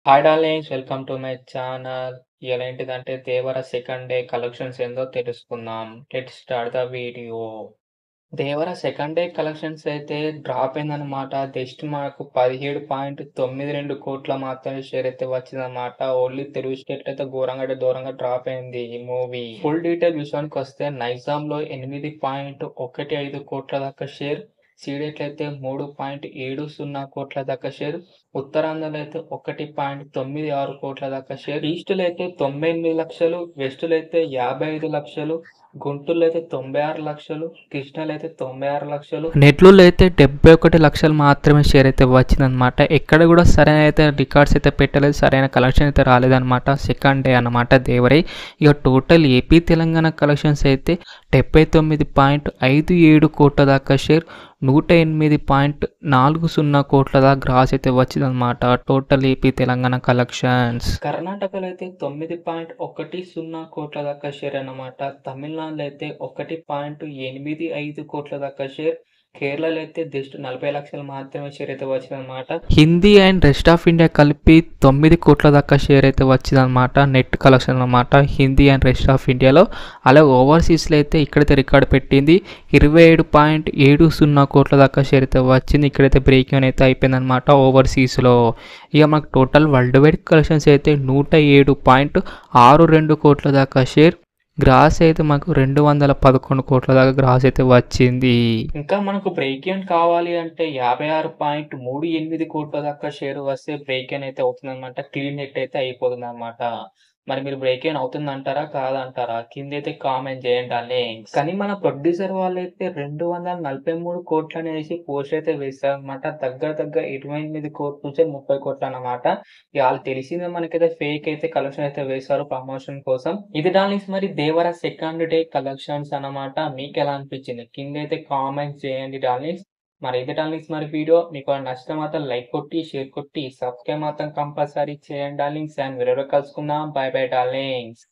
Hi darlings, welcome to my channel. ఇయాల ఏంటిదంటే దేవర second day collections ఏందో తెలుసుకుందాం. Let's start the video. Devara second day collections అయితే drop అయిందనమాట. జస్ట్ మనకు 17.92 కోట్ల మాత్రమే షేర్ అయితే వచ్చిందనమాట. ఓన్లీ తెలుగు స్టేట్ అయితే ఘోరంగా డ్రాప్ అయింది ఈ మూవీ. ఫుల్ డీటెయిల్ విషయానికి వస్తే నైజాంలో 8.15 కోట్ల దాకా షేర్, సీడెట్లు అయితే 3.70 కోట్ల దాకా షేర్, ఉత్తరాంధ్రలో అయితే 1.96 కోట్ల దాకా షేర్, ఈస్టులో అయితే 98 లక్షలు, వెస్టులో అయితే 55 లక్షలు, గుంటూరులో అయితే 96 లక్షలు, కృష్ణలో అయితే 96 లక్షలు, నెల్లూరులో అయితే 71 లక్షలు మాత్రమే షేర్ అయితే వచ్చిందనమాట. ఎక్కడ కూడా సరైన అయితే రికార్డ్స్ అయితే పెట్టలేదు, సరైన కలెక్షన్ అయితే రాలేదనమాట. సెకండ్ డే అనమాట దేవరై. ఇక టోటల్ ఏపీ తెలంగాణ కలెక్షన్స్ అయితే 79.57 కోట్ల దాకా షేర్, 108.40 కోట్ల దాకా గ్రాస్ అయితే వచ్చిందనమాట. Total AP Telangana collections. కర్ణాటకలో అయితే 9.10 కోట్ల దాకా షేర్ అన్నమాట. తమిళనాడులో అయితే 1.85 కోట్ల దాకా షేర్, కేరళలో అయితే జస్ట్ 40 లక్షలు మాత్రమే షేర్ అయితే వచ్చిందనమాట. Hindi and rest of India కలిపి 9 కోట్ల దాకా షేర్ అయితే వచ్చిందనమాట. నెట్ కలెక్షన్ అనమాట హిందీ అండ్ రెస్ట్ ఆఫ్ ఇండియాలో. అలాగే ఓవర్సీస్లో అయితే ఇక్కడైతే రికార్డ్ పెట్టింది 27.70 కోట్ల దాకా షేర్ అయితే వచ్చింది. ఇక్కడైతే బ్రేక్ అయితే అయిపోయిందనమాట ఓవర్సీస్లో. ఇక మనకు టోటల్ వరల్డ్ వైడ్ కలెక్షన్స్ అయితే 107.62 కోట్ల దాకా షేర్, గ్రాస్ అయితే మాకు 211 కోట్ల దాకా గ్రాస్ అయితే వచ్చింది. ఇంకా మనకు బ్రేక్ ఈవెన్ కావాలి అంటే 56.38 కోట్ల దాకా షేర్ వస్తే బ్రేక్ ఈవెన్ అయితే అవుతుందన్నమాట. క్లీన్ నెట్ అయితే అయిపోతుంది అనమాట. మరి మీరు బ్రేక్ ఈవెన్ అవుతుందంటారా కాదంటారా కిందైతే కామెంట్ చేయండి డార్లింగ్స్. కానీ మన ప్రొడ్యూసర్ వాళ్ళైతే 243 కోట్లు అనేసి పోస్ట్ అయితే వేశారనమాట. దగ్గర 28 కోట్ల నుంచి 30 కోట్లు అన్నమాట. ఇక వాళ్ళు తెలిసిందే మనకైతే ఫేక్ అయితే కలెక్షన్ అయితే వేశారు ప్రమోషన్ కోసం. ఇది డార్లింగ్స్ మరి దేవర సెకండ్ డే కలెక్షన్స్ అన్నమాట. మీకు ఎలా అనిపించింది కిందైతే కామెంట్ చేయండి డార్లింగ్స్. మరి ఇది డార్లింగ్స్ మరి వీడియో మీకు నచ్చితే మాత్రం లైక్ కొట్టి, షేర్ కొట్టి, సబ్స్క్రైబ్ మాత్రం కంపల్సరీ చేయండి డార్లింగ్స్. అండ్ వీడియోలో కలుసుకుందాం. By by darlings.